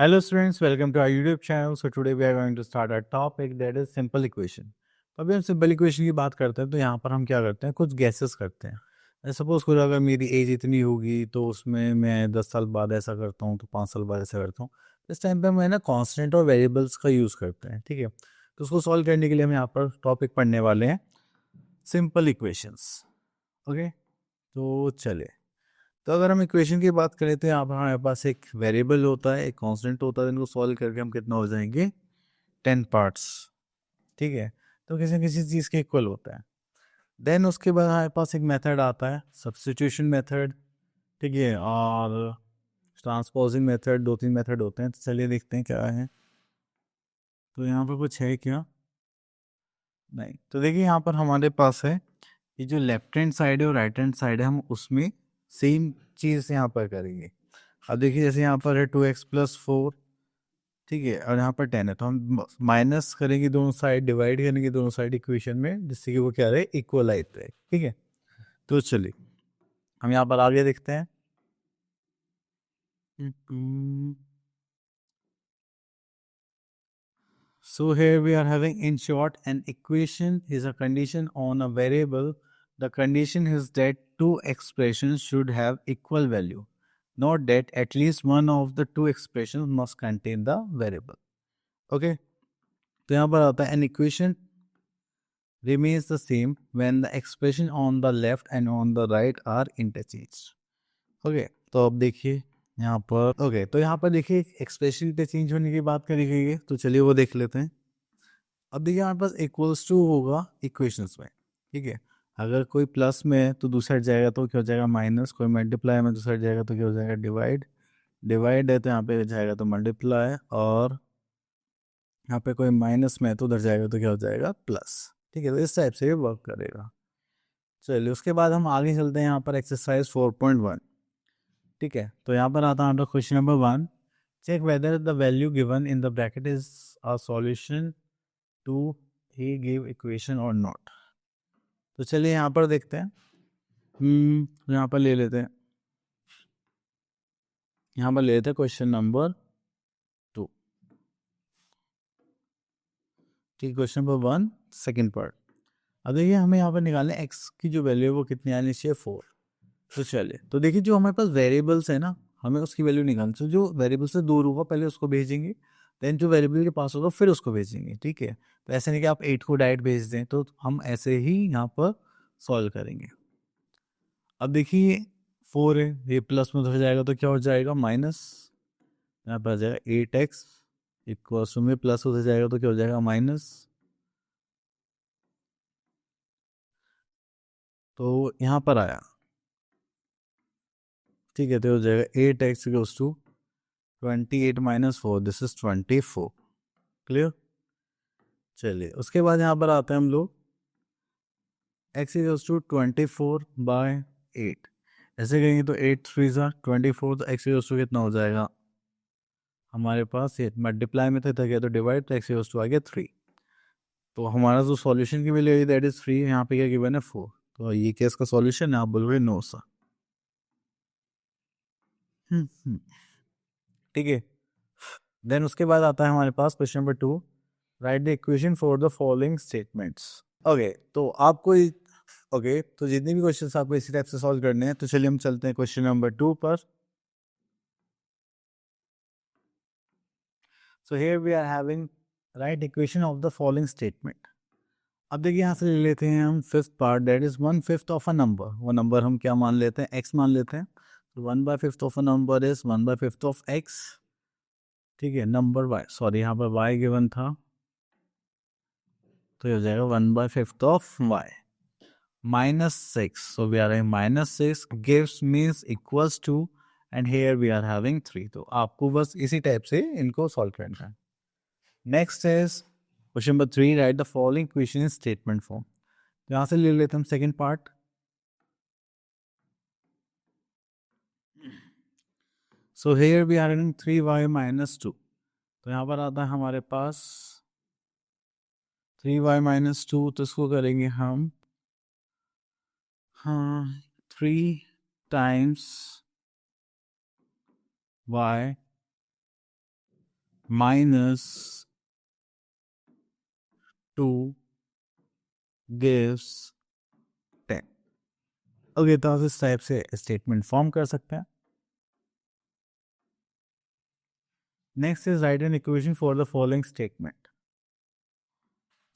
Hello students, welcome to our YouTube channel. So today we are going to start our topic that is simple equation. तो अभी हम simple equation की बात करते हैं तो यहाँ पर हम क्या करते हैं, कुछ गैसेस करते हैं। सपोज करो अगर मेरी एज इतनी होगी तो उसमें मैं 10 साल बाद ऐसा करता हूँ, तो 5 साल बाद ऐसा करता हूँ। इस टाइम पे मैं ना कांस्टेंट और वेरिएबल्स का यूज़ करते हैं, ठीक है। तो उसको सॉल्व करने के लिए हम यहाँ पर टॉपिक पढ़ने वाले हैं सिंपल इक्वेशंस। ओके, तो चले। तो अगर हम इक्वेशन की बात करें तो यहाँ पर हमारे पास एक वेरिएबल होता है, एक कांस्टेंट होता है, इनको सॉल्व करके हम कितना हो जाएंगे, 10 पार्ट्स, ठीक है। तो किसी न किसी चीज़ के इक्वल होता है। देन उसके बाद हमारे पास एक मेथड आता है सब्स्टिट्यूशन मेथड, ठीक है, और ट्रांसपोजिंग मेथड, 2-3 मेथड होते हैं। तो चलिए देखते हैं क्या है। तो यहाँ पर कुछ है क्या? नहीं। तो देखिए यहाँ पर हमारे पास है ये जो लेफ्ट हैंड साइड है और राइट हैंड साइड है, हम उसमें सेम चीज़ यहाँ पर करेंगे। अब देखिए जैसे यहाँ पर है 2x+4, ठीक है, और यहाँ पर 10 है, तो हम माइनस करेंगे दोनों साइड, डिवाइड करेंगे दोनों साइड इक्वेशन में, जिससे कि वो क्या रहे, इक्वलाइज रहे, ठीक है। तो चलिए हम यहाँ पर आगे देखते हैं। So here we are having, in short, an equation is a condition on a variable. The condition is that two expressions should have equal value, not that at least one of the two expressions must contain the variable. Okay, तो यहाँ पर आता है an equation remains the same when the expression on the left and on the right are interchanged. Okay, तो अब देखिए यहाँ पर, okay, तो यहाँ पर देखिए एक्सप्रेशन इंटरचेंज होने की बात करी गई है, तो चलिए वो देख लेते हैं। अब देखिए हमारे पास इक्वल्स टू होगा इक्वेशंस में, ठीक है। अगर कोई प्लस में है तो दूसरा जाएगा तो क्या हो जाएगा, माइनस। कोई मल्टीप्लाई में दूसरा जाएगा तो क्या हो जाएगा, डिवाइड। डिवाइड है तो यहाँ पे जाएगा तो मल्टीप्लाई, और यहाँ पे कोई माइनस में है तो उधर जाएगा तो क्या हो जाएगा, प्लस, ठीक है। तो इस टाइप से ये वर्क करेगा। चलिए उसके बाद हम आगे चलते हैं यहाँ पर एक्सरसाइज 4.1, ठीक है। तो यहाँ पर आता है question number 1, check whether the value given in the bracket is a solution to he give equation or not. तो चलिए यहाँ पर देखते हैं। यहाँ पर ले लेते हैं, यहाँ पर ले लेते हैं क्वेश्चन नंबर 2, ठीक। Question number 1 second part. अब देखिए हमें यहाँ पर निकालना है एक्स की जो वैल्यू है वो कितनी आनी चाहिए, 4। तो चलिए, तो देखिए जो हमारे पास वेरिएबल्स है ना, हमें उसकी वैल्यू निकालनी। तो जो वेरिएबल से दूर होगा पहले उसको भेजेंगे, देन जो वेरिएबल के पास होगा फिर उसको भेजेंगे, ठीक है। तो ऐसे नहीं कि आप 8 को डायरेक्ट भेज दें, तो हम ऐसे ही यहाँ पर सॉल्व करेंगे। अब देखिए 4 है, ये प्लस में हो जाएगा तो क्या हो जाएगा, माइनस। यहाँ पर आ जाएगा 8x इक्वल्स में प्लस हो जाएगा तो क्या हो जाएगा, माइनस। तो यहाँ पर आया, ठीक है, तो हो जाएगा 8x equals to 28 minus 4, this is 24। Clear. चलिए उसके बाद यहाँ पर आते हैं हम लोग, x इक्वल्स टू 24/8। ऐसे करेंगे तो 8 3 ज़ा 24, तो x इक्वल्स टू कितना हो जाएगा हमारे पास, ये मल्टीप्लाई में था गया तो डिवाइड, तो x इक्वल्स टू आ गया 3। तो हमारा जो सॉल्यूशन की वैल्यू है दैट इज 3, यहाँ पे क्या गिवन है 4। तो ये क्या इसका सॉल्यूशन है, आप बोलोगे नो सर। ठीक है। देन उसके बाद आता है हमारे पास question number 2, write the equation for the following statements. Okay, तो आपको ओके, तो जितने भी क्वेश्चंस आपको इसी टाइप से सॉल्व करने हैं, तो चलिए हम चलते हैं क्वेश्चन नंबर 2 पर। So here we are having right equation of the following statement. अब देखिए यहाँ से ले लेते हैं हम fifth part, that is 1/5 of a number. वो नंबर हम क्या मान लेते हैं, x मान लेते हैं। तो 1/5 of a number is 1/5 of x, ठीक है। नंबर y, सॉरी यहाँ पर y गिवन था, तो ये हो जाएगा 1/5 of y -6। So we are having -6 gives means equals to, and here we are having 3। तो आपको बस इसी टाइप से इनको सॉल्व करना है। Next is question number 3, right the following equation in statement form. तो यहाँ से ले लेते हम second part. So here we are having 3y -2। तो यहाँ पर आता है हमारे पास 3y -2, तो इसको करेंगे हम, हाँ, 3 times y minus 2 gives 10. Okay, तो आप इस टाइप से स्टेटमेंट फॉर्म कर सकते हैं. Next is write an equation for the following statement.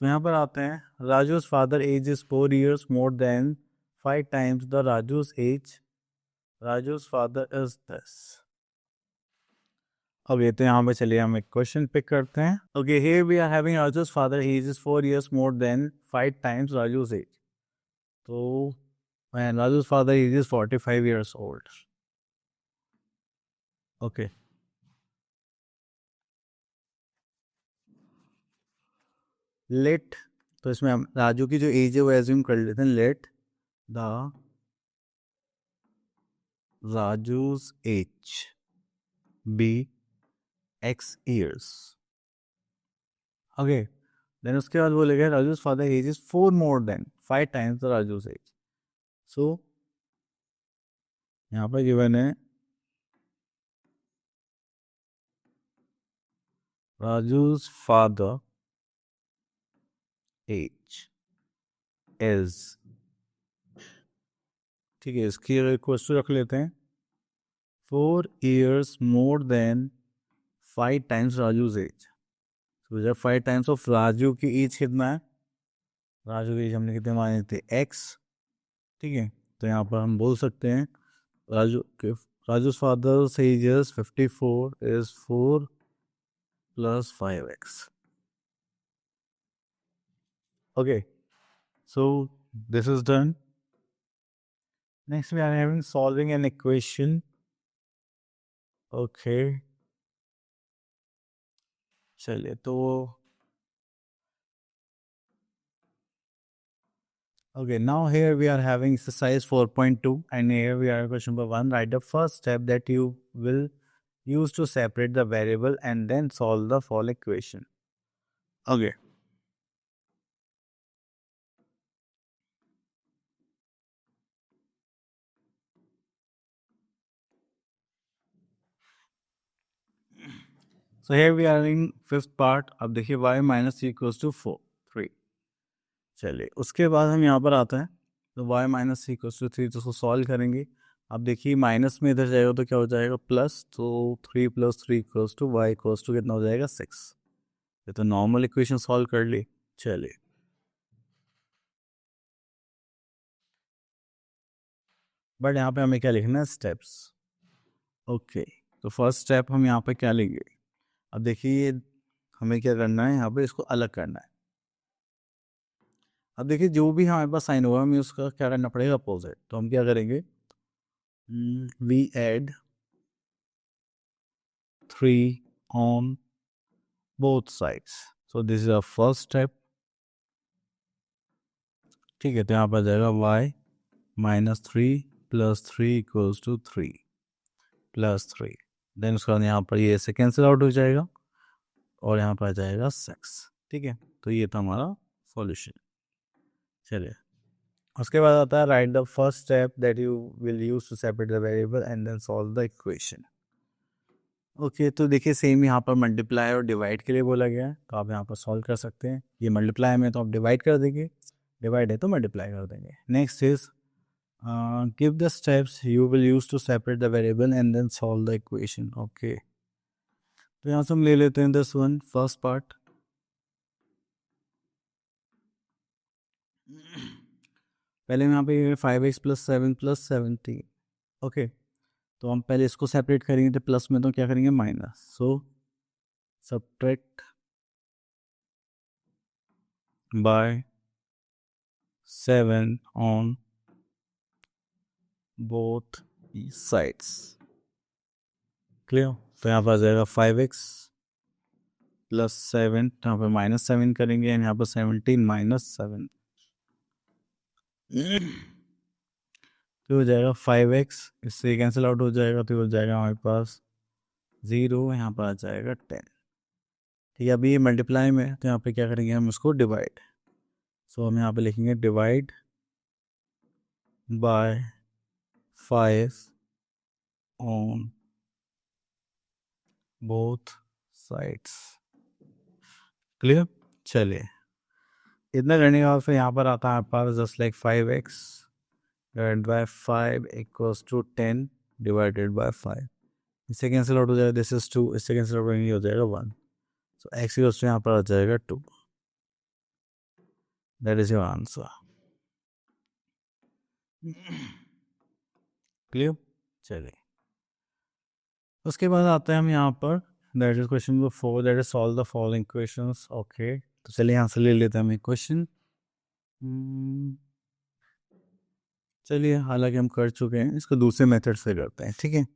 तो यहाँ पर आते हैं, Raju's father age is 4 years more than 5 times the Raju's age. Raju's father is this. Okay, तो यहाँ पे चलिए हम एक क्वेश्चन पिक करते हैं. Okay, here we are having Raju's father age is 4 years more than 5 times Raju's age. तो when Raju's father age is 45 years old. Okay, let, तो इसमें हम राजू की जो एज है वो एज्यूम कर लेते हैं. Let the Raju's age be x years. Okay, then उसके बाद बोलेगा राजू's father age is 4 more than 5 times the राजू's age. सो यहाँ पर गिवन है राजू's father age is, ठीक है, इसकी क्वेश्चन रख लेते हैं 4 years more than 5 times राजू's age. तो जब 5 टाइम्स ऑफ राजू की एज कितना है, राजू की एज हमने कितने माने थे, x. ठीक है, तो यहाँ पर हम बोल सकते हैं राजू के राजू's father's age is 54 is 4 plus 5x. Okay, so this is done. Next we are having solving an equation. Okay, चलिए तो okay, now here we are having exercise 4.2 and here we are question number 1. Write the first step that you will use to separate the variable and then solve the following equation. Okay. So here we are in fifth part. अब देखिए y minus c equals to 4 3. चलिए उसके बाद हम यहाँ पर आते हैं, तो y minus c equals to 3, तो उसको सॉल्व करेंगे. अब देखिए माइनस में इधर जाएगा तो क्या हो जाएगा प्लस, तो 3 + 3 equals to y equals to कितना हो जाएगा 6. ये तो नॉर्मल इक्वेशन सॉल्व कर ली. चलिए बट यहाँ पे हमें क्या लिखना है, स्टेप्स. ओके, तो फर्स्ट स्टेप हम यहाँ पे क्या लेंगे. अब देखिए हमें क्या करना है, यहाँ पे इसको अलग करना है. अब देखिए जो भी हमारे पास साइन होगा हमें उसका क्या करना पड़ेगा, अपोजिट. तो हम क्या करेंगे, we add 3 on both sides. So this is our first step. ठीक है, तो यहाँ पर जाएगा y minus 3 plus 3 equals to 3 plus 3. Then उसके बाद यहाँ पर ये ऐसे कैंसिल आउट हो जाएगा और यहाँ पर आ जाएगा 6. ठीक है, तो ये था हमारा सॉल्यूशन. चलिए उसके बाद आता है right the first step that you will use to separate the variable and then solve the equation. Okay, तो देखिए सेम यहाँ पर मल्टीप्लाई और डिवाइड के लिए बोला गया है, तो आप यहाँ पर सॉल्व कर सकते हैं. ये मल्टीप्लाई में तो आप डिवाइड कर देंगे, डिवाइड है तो मल्टीप्लाई कर देंगे. Next is give the steps you will use to separate the variable and then solve the equation. Okay, तो यहाँ से हम ले लेते हैं दिस वन फर्स्ट पार्ट. पहले हम यहाँ पे 5x + 7 + 17. ओके, तो हम पहले इसको सेपरेट करेंगे, तो प्लस में तो क्या करेंगे minus. So subtract by 7 on both sides. Clear, तो यहाँ पर आ जाएगा 5x + 7, यहाँ पर -7 करेंगे एंड यहाँ पर 17 - 7 तो हो जाएगा 5x, इससे कैंसिल आउट हो जाएगा, तो हो जाएगा हमारे पास 0, यहाँ पर आ जाएगा 10. ठीक है, अभी ये मल्टीप्लाई में, तो यहाँ पे क्या करेंगे हम इसको डिवाइड. सो हम यहाँ पे लिखेंगे divide by 5 on both sides. Clear. चलिए, इतना करने के बाद फिर यहाँ पर आता है आपके पास just like 5x divide by 5 equals to 10 divided by 5। इससे कैंसिल आउट हो जाएगा, दिस इज 2, इससे कैंसिल आउट हो जाएगा 1। सो x इक्वल्स टू यहाँ पर आ जाएगा 2। That is your answer. Clear. चलिए, उसके बाद आते हैं हम यहाँ पर, that is question number 4, that is solve the following questions. Okay, तो चलिए यहाँ से ले लेते हैं हम एक क्वेश्चन। चलिए, हालांकि हम कर चुके हैं, इसको दूसरे मेथड से करते हैं, ठीक है।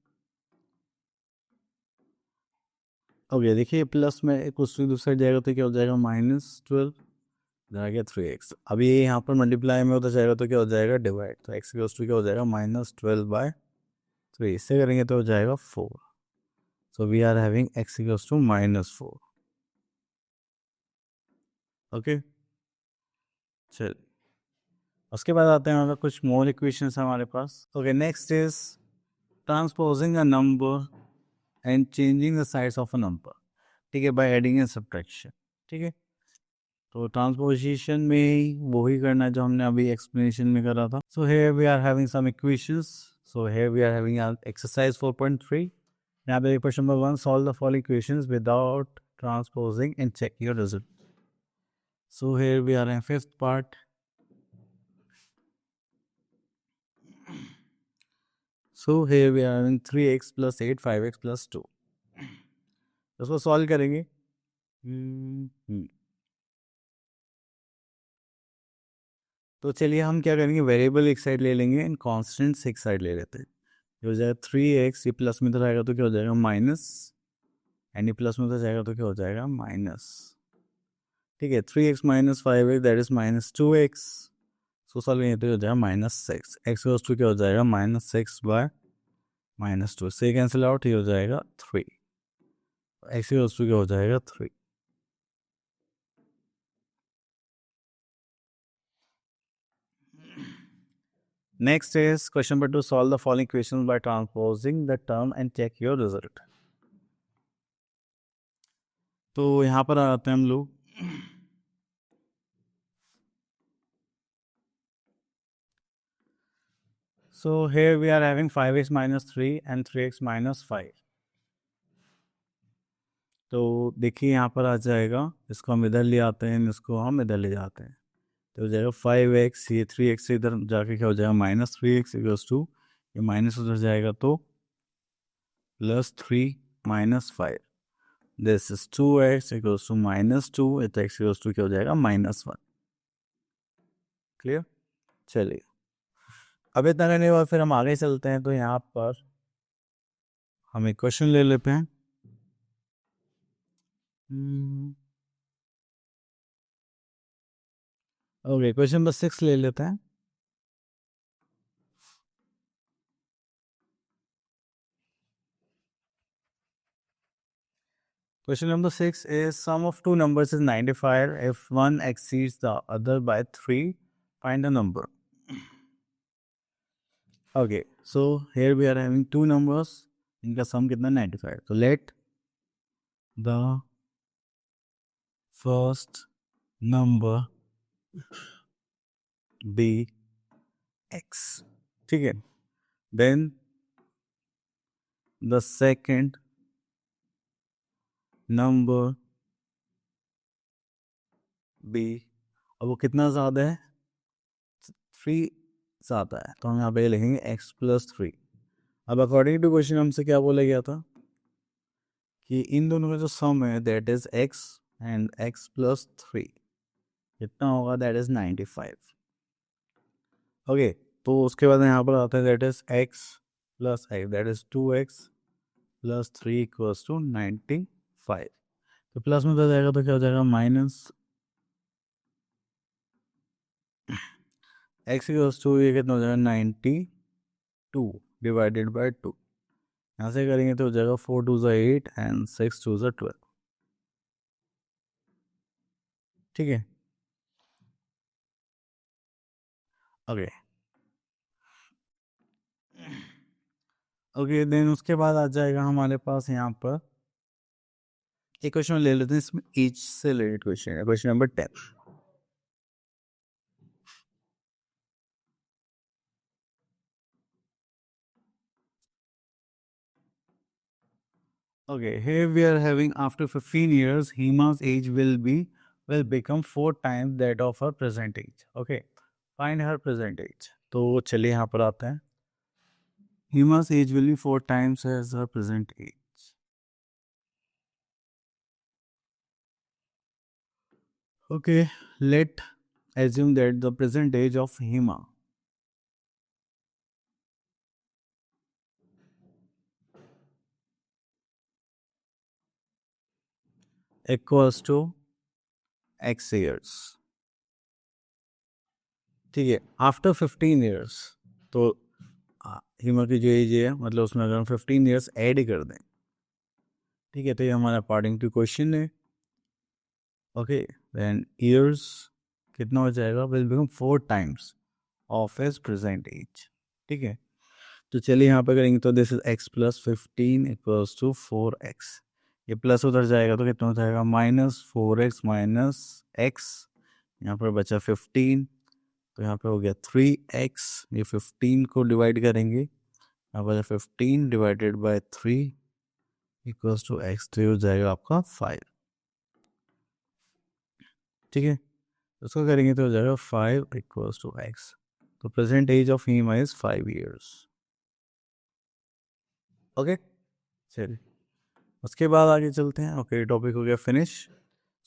ओके, देखिए प्लस में कुछ दूसरा जाएगा तो क्या हो जाएगा, -12 जाएगा 3x। अभी ये यहाँ पर मल्टीप्लाई में होता जाएगा तो क्या हो जाएगा, डिवाइड। तो x इक्वल्स टू क्या हो जाएगा, -12/3। इससे करेंगे तो हो जाएगा 4। So we are having x equals to -4। Okay, चल उसके बाद आते हैं हमारे कुछ मोर इक्वेशंस हमारे पास। Okay, next is transposing a number and changing the sides of a number, ठीक है, बाय एडिंग एंड सब्ट्रैक्शन। ठीक है, तो ट्रांसपोजिशन में ही वही करना है जो हमने अभी एक्सप्लेनेशन में करा था। So here we are having some equations. So here we are having exercise 4.3। यहाँ पे question number 1, solve the following equations without transposing and check your result. So here we are in fifth part. So here we are having 3x + 8 5x + 2। इसको solve करेंगे। तो चलिए हम क्या करेंगे, variable एक साइड ले लेंगे एंड कॉन्स्टेंट्स एक साइड ले लेते हैं। ये हो जाएगा 3x, ये प्लस में तो रहेगा तो क्या हो जाएगा माइनस, एंड ये प्लस में तो जाएगा तो क्या हो जाएगा माइनस। ठीक है, 3x - 5x that is -2x। So solve ये तो हो जाएगा -6। x गोस टू क्या हो जाएगा -6/-2 से कैंसिल आउट, ये हो जाएगा 3। x गोस टू क्या हो जाएगा 3। Next is question number 2, solve the following equations by transposing the term and check your result. तो यहाँ पर आते हैं हम लोग। So here we are having 5x - 3 and 3x - 5। तो देखिए यहाँ पर आ जाएगा, इसको हम इधर ले आते हैं, इसको हम इधर ले जाते हैं, तो हो जाएगा 5x, ये 3x से इधर जाके क्या हो जाएगा -3x इक्वल्स टू, ये माइनस उधर जाएगा तो +3 - 5। This is 2x equals to -2, तो x इक्वल्स टू क्या हो जाएगा -1। क्लियर। चलिए, अब इतना करने के बाद फिर हम आगे चलते हैं। तो यहाँ पर हम एक क्वेश्चन ले लेते हैं। ओके, क्वेश्चन नंबर 6 ले लेते हैं। Question number 6 is sum of two numbers is 95. If one exceeds the other by 3, find the number. Okay, so here we are having two numbers. इनका sum कितना 95. So let the first number be x. ठीक है. Then the second number be, अब वो कितना ज़्यादा है, 3 ज़्यादा है, तो हम यहाँ पे लिखेंगे x + 3। अब अकॉर्डिंग टू क्वेश्चन हमसे क्या बोला गया था कि इन दोनों का जो सम है that is x and x + 3 कितना होगा, दैट इज 95। ओके, तो उसके बाद यहाँ पर आता है that is x + 5 that is 2x + 3 equals to 95। तो प्लस में तो जाएगा तो क्या हो जाएगा माइनस x इक्वल्स टू, ये कितना हो जाएगा 92 डिवाइडेड बाय 2। यहाँ से करेंगे तो हो जाएगा 4 2 ज़ा 8 एंड 6 2 ज़ा 12। ठीक है, ओके ओके। देन उसके बाद आ जाएगा हमारे पास यहाँ पर एक क्वेश्चन ले लेते हैं, इसमें एज से रिलेटेड क्वेश्चन है, question number 10. Okay, here we are having after 15 years, Hima's age will become 4 times that of her present age. Okay, find her present age. तो चलिए यहाँ पर आते हैं. Hima's age will be 4 times as her present age. Okay, let assume that the present age of Hima equals to x years. ठीक है, after 15 years तो हीमा की जो एज है, मतलब उसमें अगर हम 15 ईयर्स ऐड कर दें, ठीक है, तो ये हमारा अकॉर्डिंग टू क्वेश्चन है. ओके, देन ईयर्स कितना हो जाएगा, will become 4 times of age present age. ठीक है, तो चलिए यहाँ पे करेंगे, तो this is x plus 15 equals to 4x. ये प्लस उधर जाएगा तो कितना हो जाएगा, -4x माइनस x. यहाँ पर बचा 15, तो यहाँ पे हो गया 3x. ये 15 को डिवाइड करेंगे, यहाँ पर 15 divided by 3 equals to x, तो ये हो जाएगा आपका 5. ठीक है, उसको करेंगे तो हो जाएगा 5 इक्वल्स टू x. तो present age of Hima is 5 years. Okay, चलिए उसके बाद आगे चलते हैं. ओके, टॉपिक हो गया फिनिश.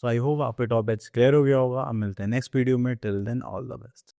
सो आई होप आपके टॉपिक क्लियर हो गया होगा. अब मिलते हैं नेक्स्ट वीडियो में. Till then all the best.